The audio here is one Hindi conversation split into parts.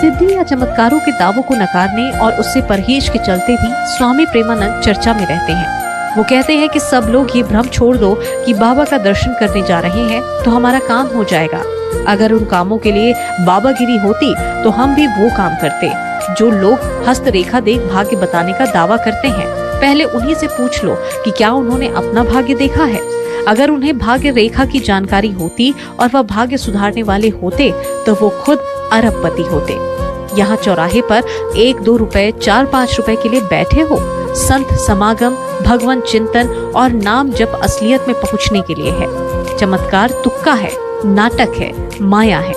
सिद्धि या चमत्कारों के दावों को नकारने और उससे परहेज के चलते भी स्वामी प्रेमानंद चर्चा में रहते हैं। वो कहते हैं कि सब लोग ये भ्रम छोड़ दो कि बाबा का दर्शन करने जा रहे हैं तो हमारा काम हो जाएगा। अगर उन कामों के लिए बाबागिरी होती तो हम भी वो काम करते। जो लोग हस्तरेखा देख भाग्य बताने का दावा करते हैं, पहले उन्हीं से पूछ लो कि क्या उन्होंने अपना भाग्य देखा है। अगर उन्हें भाग्य रेखा की जानकारी होती और वह भाग्य सुधारने वाले होते तो वो खुद अरबपति होते। यहाँ चौराहे पर 1-2 रुपए 4-5 रुपए के लिए बैठे हो। संत समागम, भगवान चिंतन और नाम जप असलियत में पहुँचने के लिए है। चमत्कार तुक्का है, नाटक है, माया है।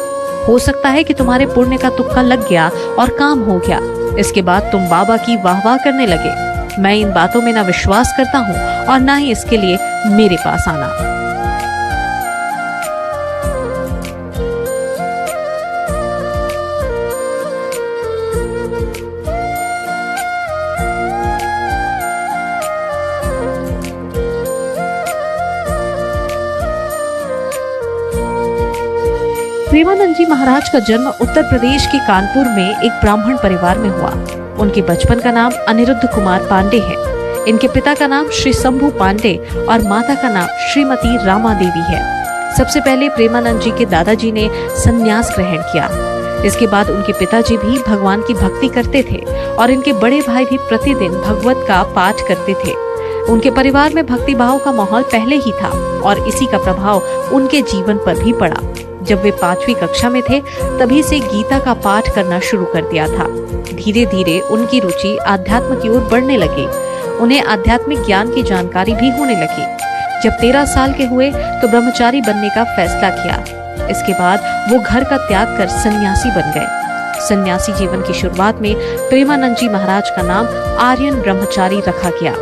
हो सकता है कि तुम्हारे पुण्य का तुक्का लग गया और काम हो गया, इसके बाद तुम बाबा की वाहवाह करने लगे। मैं इन बातों में ना विश्वास करता हूँ और ना ही इसके लिए मेरे पास आना। प्रेमानंद जी महाराज का जन्म उत्तर प्रदेश के कानपुर में एक ब्राह्मण परिवार में हुआ। उनके बचपन का नाम अनिरुद्ध कुमार पांडे है। इनके पिता का नाम श्री शंभू पांडे और माता का नाम श्रीमती रामा देवी है। सबसे पहले प्रेमानंद जी के दादाजी ने संन्यास ग्रहण किया। इसके बाद उनके पिताजी भी भगवान की भक्ति करते थे और इनके बड़े भाई भी प्रतिदिन भगवत का पाठ करते थे। उनके परिवार में भक्ति भाव का माहौल पहले ही था और इसी का प्रभाव उनके जीवन पर भी पड़ा। जब वे 5वीं कक्षा में थे तभी से गीता का पाठ करना शुरू कर दिया था। धीरे धीरे उनकी रुचि आध्यात्म की ओर बढ़ने लगी। उन्हें आध्यात्मिक ज्ञान की जानकारी भी होने लगी। जब 13 साल के हुए तो ब्रह्मचारी बनने का फैसला किया। इसके बाद वो घर का त्याग कर सन्यासी बन गए। सन्यासी जीवन की शुरुआत में प्रेमानंद जी महाराज का नाम आर्यन ब्रह्मचारी रखा गया।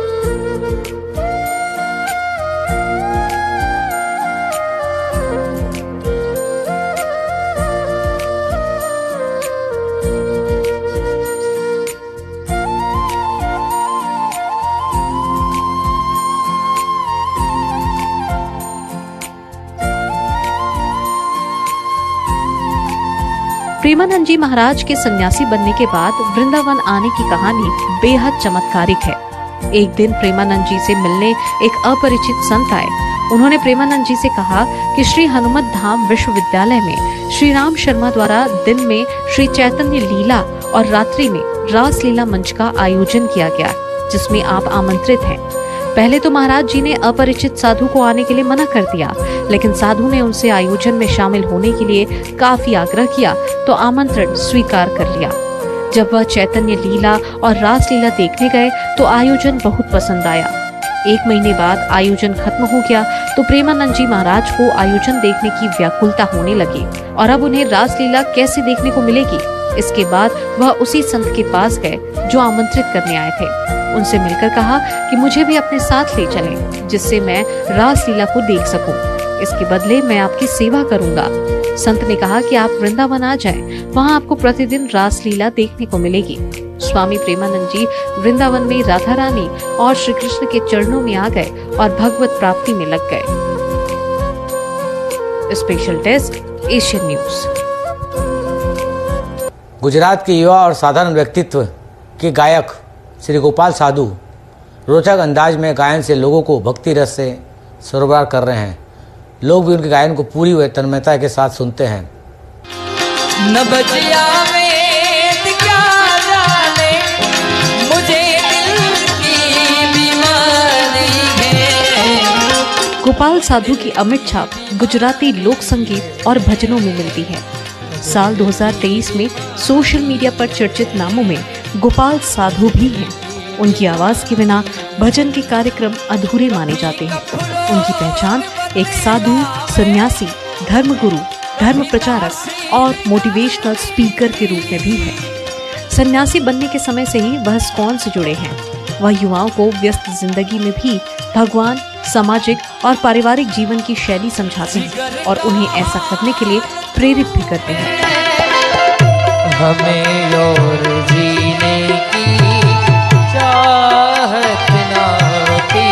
प्रेमानंद जी महाराज के सन्यासी बनने के बाद वृंदावन आने की कहानी बेहद चमत्कारिक है। एक दिन प्रेमानंद जी से मिलने एक अपरिचित संत आए। उन्होंने प्रेमानंद जी से कहा कि श्री हनुमत धाम विश्वविद्यालय में श्री राम शर्मा द्वारा दिन में श्री चैतन्य लीला और रात्रि में रास लीला मंच का आयोजन किया गया, जिसमें आप आमंत्रित हैं। पहले तो महाराज जी ने अपरिचित साधु को आने के लिए मना कर दिया, लेकिन साधु ने उनसे आयोजन में शामिल होने के लिए काफी आग्रह किया तो आमंत्रण स्वीकार कर लिया। जब वह चैतन्य लीला और रास लीला देखने गए तो आयोजन बहुत पसंद आया। 1 महीने बाद आयोजन खत्म हो गया तो प्रेमानंद जी महाराज को आयोजन देखने की व्याकुलता होने लगी और अब उन्हें रास लीला कैसे देखने को मिलेगी। इसके बाद वह उसी संत के पास गए जो आमंत्रित करने आए थे। उनसे मिलकर कहा कि मुझे भी अपने साथ ले चलें, जिससे मैं रास लीला को देख सकूं। इसके बदले मैं आपकी सेवा करूंगा। संत ने कहा कि आप वृंदावन आ जाएं, वहां आपको प्रतिदिन रास लीला देखने को मिलेगी। स्वामी प्रेमानंद जी वृंदावन में राधा रानी और श्री कृष्ण के चरणों में आ गए और भगवत प्राप्ति में लग गए। Special desk, Asian news. Gujarat के युवा और साधारण व्यक्तित्व के गायक श्री गोपाल साधु रोचक अंदाज में गायन से लोगों को भक्ति रस से सरोवर कर रहे हैं। लोग भी उनके गायन को पूरी हुए तन्मयता के साथ सुनते हैं। न बचिया वेद क्या जाने, मुझे दिल की बीमारी है। गोपाल साधु की अमिट छाप गुजराती लोक संगीत और भजनों में मिलती है। साल 2023 में सोशल मीडिया पर चर्चित नामों में गोपाल साधु भी हैं। उनकी आवाज के बिना भजन के कार्यक्रम अधूरे माने जाते हैं। उनकी पहचान एक साधु, सन्यासी, धर्मगुरु, धर्म प्रचारक और मोटिवेशनल स्पीकर के रूप में भी है। सन्यासी बनने के समय से ही वह इस्कॉन से जुड़े हैं। वह युवाओं को व्यस्त जिंदगी में भी भगवान, सामाजिक और पारिवारिक जीवन की शैली समझाते हैं और उन्हें ऐसा करने के लिए प्रेरित भी करते हैं। हमें और जीने की चाहत ना होती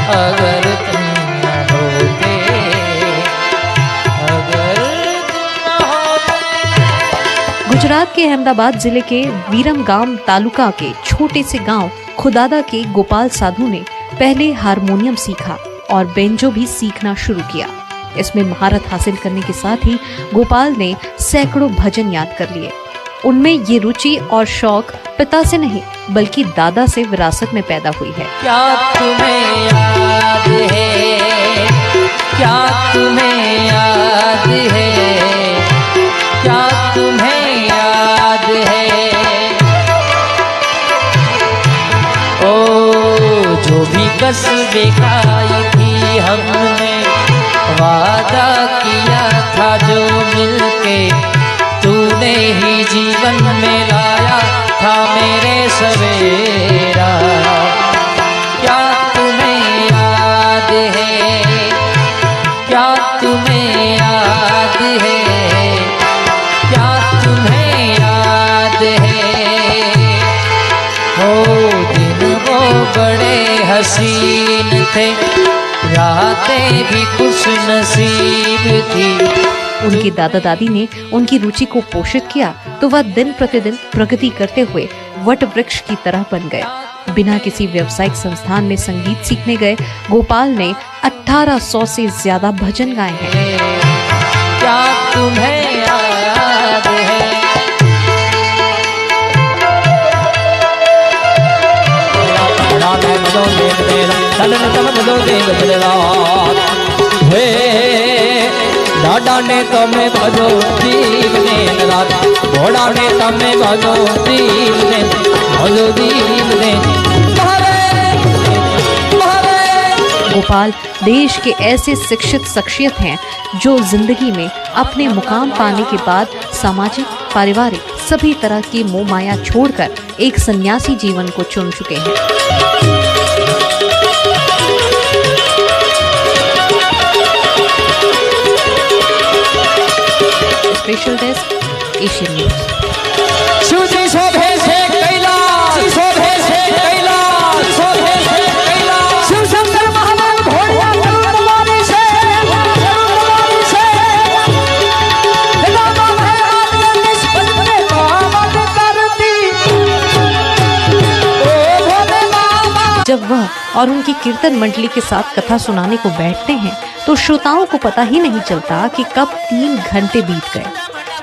अगर तुम न होते, अगर तुम न होते। गुजरात के अहमदाबाद जिले के वीरमगाम तालुका के छोटे से गांव खुदादा के गोपाल साधु ने पहले हारमोनियम सीखा और बेंजो भी सीखना शुरू किया। इसमें महारत हासिल करने के साथ ही गोपाल ने सैकड़ों भजन याद कर लिए। उनमें ये रुचि और शौक पिता से नहीं बल्कि दादा से विरासत में पैदा हुई है। क्या तुम्हें याद है, क्या तुम्हें याद है, क्या तुम्हें याद है, ओ जो भी कसबे खाई थी हमने, वादा किया था जो मिलके तूने ही जीवन में लाया था मेरे सवेरा। क्या तुम्हें याद है, क्या तुम्हें याद है, क्या तुम्हें याद है, हो दिन वो बड़े हसीन थे, रातें भी खुश नसीब थी। उनके दादा दादी ने उनकी रुचि को पोषित किया तो वह दिन प्रतिदिन प्रगति करते हुए वट वृक्ष की तरह बन गए। बिना किसी व्यावसायिक संस्थान में संगीत सीखने गए गोपाल ने 1800 से ज्यादा भजन गाए हैं। क्या तुम्हें याद है, दादा ने तमे भजो दीप ने रात, घोड़ा ने तमे भजो दीप ने, भजो दीप ने। गोपाल देश के ऐसे शिक्षित शख्सियत हैं जो जिंदगी में अपने मुकाम पाने के बाद सामाजिक, पारिवारिक सभी तरह की मोह माया छोड़कर एक सन्यासी जीवन को चुन चुके हैं। Special desk, Asian news. शोभे से कैलाश, शोभे से कैलाश, शोभे से कैलाश, शिव शंकर महादेव भोलिया जगदम्बानी से, जगदम्बानी से, जगदम्बा है आदि निष्पन्ने कामत करती, ओ भोले बाबा। जब वह और उनकी कीर्तन मंडली के साथ कथा सुनाने को बैठते हैं तो श्रोताओं को पता ही नहीं चलता कि कब 3 घंटे बीत गए।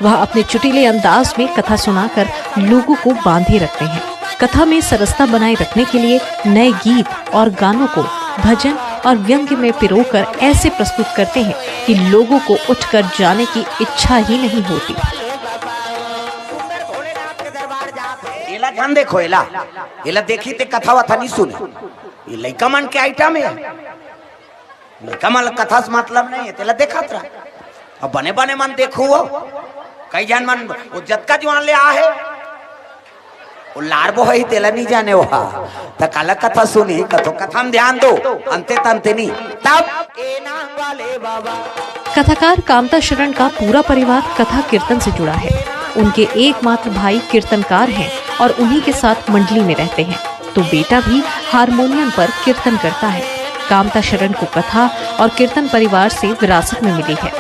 वह अपने चुटीले अंदाज में कथा सुनाकर लोगों को बांधे रखते हैं। कथा में सरसता बनाए रखने के लिए नए गीत और गानों को भजन और व्यंग्य में पिरोकर ऐसे प्रस्तुत करते हैं कि लोगों को उठकर जाने की इच्छा ही नहीं होती। एला ध्यान देखो, एला एला देखी ते कथा वथा नहीं सुने। ये लइका मन के आइटम है, लइका मन कथा से मतलब नहीं है, तेला देखत रहा। अब बने बने मन देखो वो कई जान मन वो जतका जवान ले आ है वो लारबो है तेला नहीं जाने वो त काला कथा सुनी कथो कथा में ध्यान दो, अंते तंते नहीं तब ए नाम वाले बाबा। कथाकार कामता शरण का पूरा परिवार कथा कीर्तन से जुड़ा है। उनके एकमात्र भाई कीर्तनकार हैं और उन्हीं के साथ मंडली में रहते हैं, तो बेटा भी हारमोनियम पर कीर्तन करता है। कामता शरण को कथा और कीर्तन परिवार से विरासत में मिली है।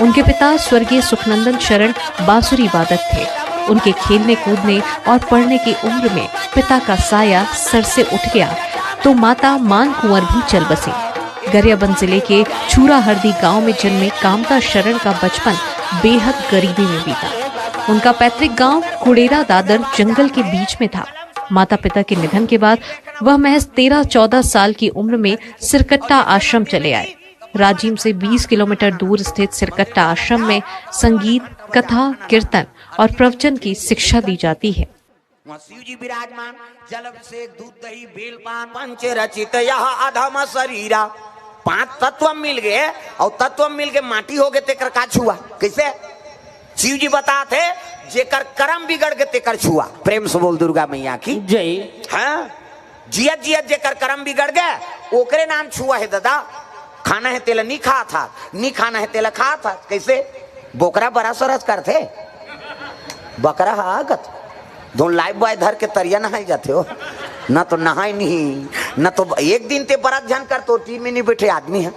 उनके पिता स्वर्गीय सुखनंदन शरण बांसुरी वादक थे। उनके खेलने कूदने और पढ़ने की उम्र में पिता का साया सर से उठ गया तो माता मान कुंवर भी चल बसी। गरियाबंद जिले के छूरा हरदी गांव में जन्मे कामता शरण का बचपन बेहद गरीबी में बीता। उनका पैतृक गांव कुड़ेरा दादर जंगल के बीच में था। माता पिता के निधन के बाद वह महज 13-14 साल की उम्र में सिरकट्टा आश्रम चले आए। राजीव से 20 किलोमीटर दूर स्थित सिरकट्टा आश्रम में संगीत, कथा, कीर्तन और प्रवचन की शिक्षा दी जाती है। शिव जी विराजमान, जल से दूध दही बेल पान पंच रचित यह अधम शरीरा। 5 तत्व मिल गए और तत्व मिल के माटी हो गए तेकर का छुआ। कैसे शिव जी बताते जेकर कर्म बिगड़ के तेकर छुआ। प्रेम से बोल दुर्गा मैया की जय। हाँ जियत जियत जेकर कर्म बिगड़ गए ओकरे नाम छुआ है दादा। खाना है तेला नहीं खा था, नहीं खाना है तेला खा था। कैसे बोकरा बड़ा सरस करते बकरा आगत दोन लाइव बॉय धर के तरिया नहाई जाते हो ना, तो नहाई नहीं ना तो एक दिन ते बरस झन कर तो 3 महीने बैठे आदमी है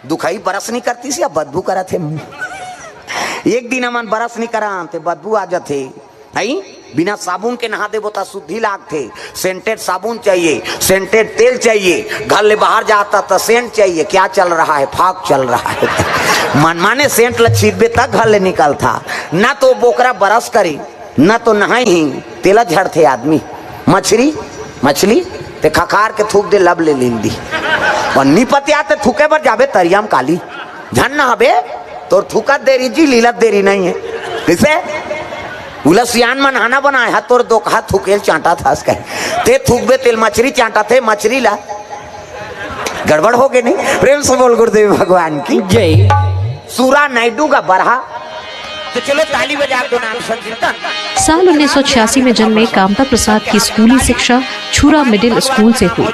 दुखाई बरस नहीं करती सी, अब बदबू करा थे एक दिन हमन बरस नहीं करा थे, बदबू आ जाते है। बिना साबुन के नहा देवो तो शुद्धि लागते। सेंटेड साबुन चाहिए, सेंटेड तेल चाहिए, घर ले बाहर जाता तो सेंट चाहिए। क्या चल रहा है? फाक चल रहा है। मनमाने सेंट लछीदबे तक घर ले निकलता, ना तो बोकरा बरस करी ना तो नहाई ही तेला झड़ते आदमी। मछली ते खखार के थूक दे लब ले दी और निपतिया ते थूके पर जाबे तरियाम काली झन ना हबे तो थूका देरी जी लीलत देरी नहीं है। किसे उलसियान में नहाना बनाया है तोर दो हाथ थूकेल चांटा था ते थूकबे तेल मछली चांटा थे मछली ला गड़बड़ हो गए नहीं। प्रेम से बोल गुरुदेव भगवान की जय। सूरा नायडू का बरहा तो चलो ताली बजा दो नाम संकीर्तन। साल 1986 में जन्मे कामता प्रसाद की स्कूली शिक्षा छुरा मिडिल स्कूल से हुई।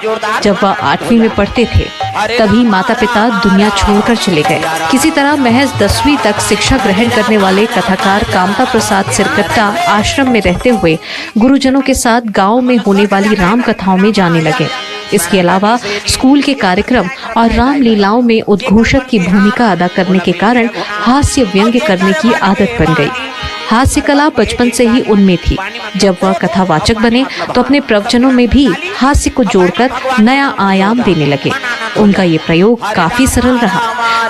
जब वह 8वीं में पढ़ते थे तभी माता पिता दुनिया छोड़कर चले गए। किसी तरह महज 10वीं तक शिक्षा ग्रहण करने वाले कथाकार कामता प्रसाद सिरकट्टा आश्रम में रहते हुए गुरुजनों के साथ गांव में होने वाली राम कथाओं में जाने लगे। इसके अलावा स्कूल के कार्यक्रम और रामलीलाओं में उद्घोषक की भूमिका अदा करने के कारण हास्य व्यंग्य करने की आदत बन गई। हास्य कला बचपन से ही उनमें थी। जब वह कथावाचक बने तो अपने प्रवचनों में भी हास्य को जोड़कर नया आयाम देने लगे। उनका ये प्रयोग काफी सरल रहा।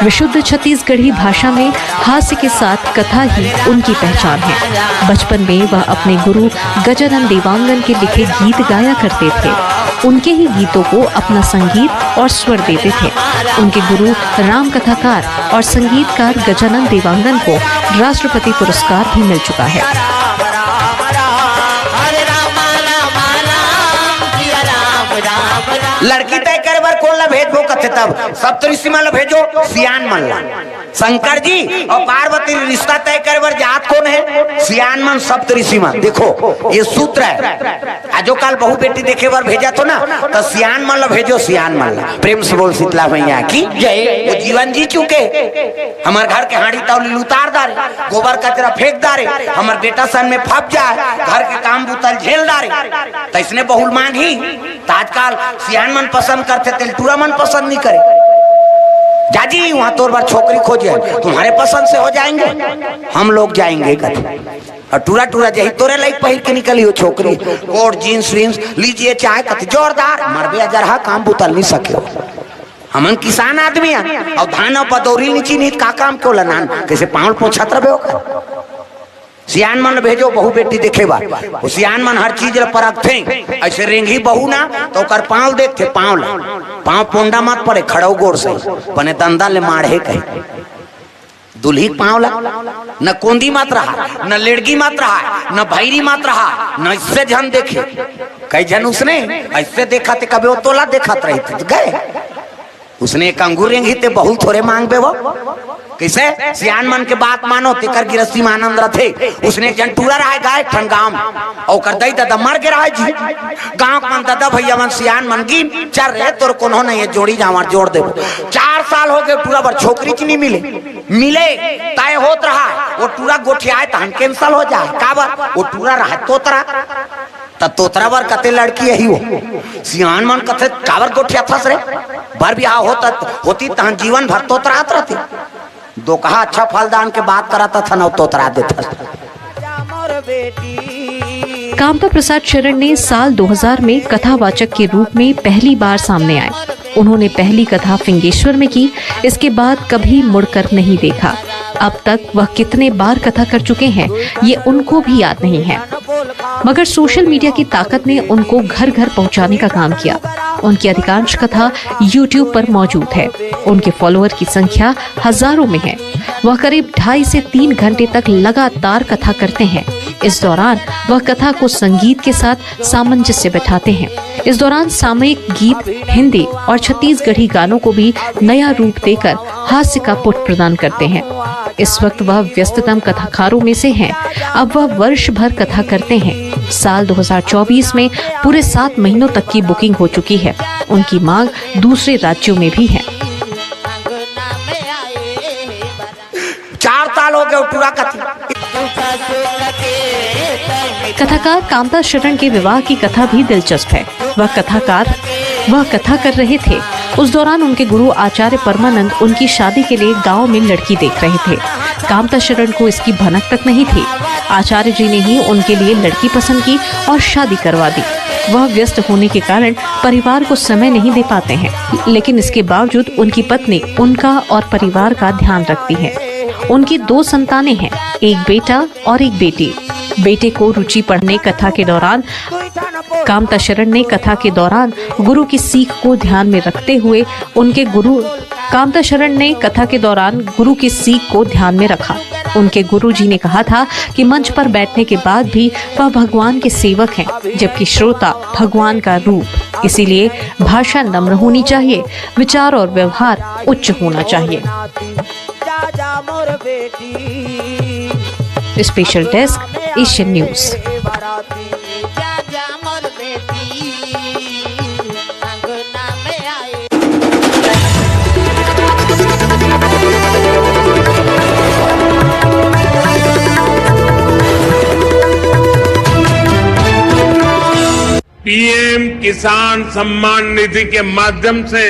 विशुद्ध छत्तीसगढ़ी भाषा में हास्य के साथ कथा ही उनकी पहचान है। बचपन में वह अपने गुरु गजानन देवांगन के लिखे गीत गाया करते थे। उनके ही गीतों को अपना संगीत और स्वर देते थे। उनके गुरु राम कथाकार और संगीतकार गजानन देवांगन को राष्ट्रपति पुरस्कार भी मिल चुका है। लड़की तय करे बार कौन ला भेजबो कथे तब सप्तऋषि ला भेजो सियान मन ला। शंकर जी और पार्वती रिश्ता तय करे बार जात कौन है? सियान मन सप्तऋषि मन। देखो ये सूत्र है। आजो काल बहु बेटी देखे बार भेजा तो ना तो सियान मन ला भेजो, सियान मन ला। प्रेम से बोल शीतला मैया की जय। वो जीवन जी चुके, हमारे घर के हाड़ी तौली उतार दारे, गोबर कचरा फेंक दारे, हमारे बेटा सन में फप जाए, घर के काम बुतल झेल दारे, तो इसने बहुल मांगी। तो आजकल सियान मन पसंद करते तेलटूरा मन पसंद नहीं करे। जाजी वहां तोर बार छोकरी खोजे, तुम्हारे पसंद से हो जाएंगे, हम लोग जाएंगे कथे। और टूरा टूरा जही तोरे लाइक पहिर के निकली हो छोकरी, कोट जीन्स वीन्स लीजिए चाहे कथे जोरदार, मरबे अजरहा काम बुतल नहीं सके। हमन किसान आदमी है और धान और पदौरी नीची नहीं का काम क्यों लनान कैसे पाँव पोछत रहे हो। सियान मन भेजो बहु बेटी देखे बा, सियान मन हर चीज परख थे। ऐसे रेंगी बहु ना तो कर पाँव देखते, पाँव पोंडा मत पड़े खड़ो गोर से बने दंदा ले माढ़े कहे दुल्ही पाँव ला न कोंदी मत रहा, न लेड़गी मत रहा, न भैरी मत रहा, न इससे जन देखे। कई जन उसने ऐसे देखा थे कभी वो तोला देखा रही थे गए। उसने एक अंगूर रेंगी थे बहुत थोड़े मांग पे वो कैसे सियान मन के बात मानो तेकर गिरस्ती में आनंद रथे। उसने जन टूरा रहा है गाय ठन गांव और कर दई दादा मर के रहा जी गांव मन दादा भैया मन सियान मन की चल रहे तोर कोनो नहीं है जोड़ी जावर जोड़ दे। 4 साल हो गए टूरा पर छोकरी की नहीं मिले तय होत रहा वो टूरा गोठियाए तहन कैंसल हो जाए काबर वो टूरा रहा तोतरा तब तोतरा बार कते लड़की यही हो सियान मन कथे काबर गोठिया थस रे बार भी होती तहन जीवन भर तोतरात रहती। दो कहा अच्छा फलदान के बात कराता था ना तोतरा देता। कामता प्रसाद शरण ने साल 2000 में कथावाचक के रूप में पहली बार सामने आए। उन्होंने पहली कथा फिंगेश्वर में की, इसके बाद कभी मुड़कर नहीं देखा। अब तक वह कितने बार कथा कर चुके हैं ये उनको भी याद नहीं है, मगर सोशल मीडिया की ताकत ने उनको घर घर पहुंचाने का काम किया। उनकी अधिकांश कथा YouTube पर मौजूद है। उनके फॉलोअर की संख्या हजारों में है। वह करीब 2.5 से 3 घंटे तक लगातार कथा करते हैं। इस दौरान वह कथा को संगीत के साथ सामंजस्य बैठाते हैं। इस दौरान सामयिक गीत, हिंदी और छत्तीसगढ़ी गानों को भी नया रूप देकर हास्य का पुट प्रदान करते हैं। इस वक्त वह व्यस्ततम कथाकारों में से हैं। अब वह वर्ष भर कथा करते हैं। साल 2024 में पूरे 7 महीनों तक की बुकिंग हो चुकी है। उनकी मांग दूसरे राज्यों में भी है। 4 साल हो गए पूरा कथाकार कामता शरण के विवाह की कथा भी दिलचस्प है। वह कथा कर रहे थे। उस दौरान उनके गुरु आचार्य परमानंद उनकी शादी के लिए गांव में लड़की देख रहे थे। कामता शरण को इसकी भनक तक नहीं थी। आचार्य जी ने ही उनके लिए लड़की पसंद की और शादी करवा दी। वह व्यस्त होने के कारण परिवार को समय नहीं दे पाते हैं, लेकिन इसके बावजूद उनकी पत्नी उनका और परिवार का ध्यान रखती है। उनकी 2 संतानें हैं, एक बेटा और एक बेटी। बेटे को रुचि पढ़ने कथा के दौरान कामता शरण ने कथा के दौरान गुरु की सीख को ध्यान में रखते हुए कामता शरण ने कथा के दौरान गुरु की सीख को ध्यान में रखा। उनके गुरु जी ने कहा था कि मंच पर बैठने के बाद भी वह भगवान के सेवक हैं, जबकि श्रोता भगवान का रूप। इसीलिए भाषा नम्र होनी चाहिए, विचार और व्यवहार उच्च होना चाहिए। Special desk, Asian news. PM किसान सम्मान निधि के माध्यम से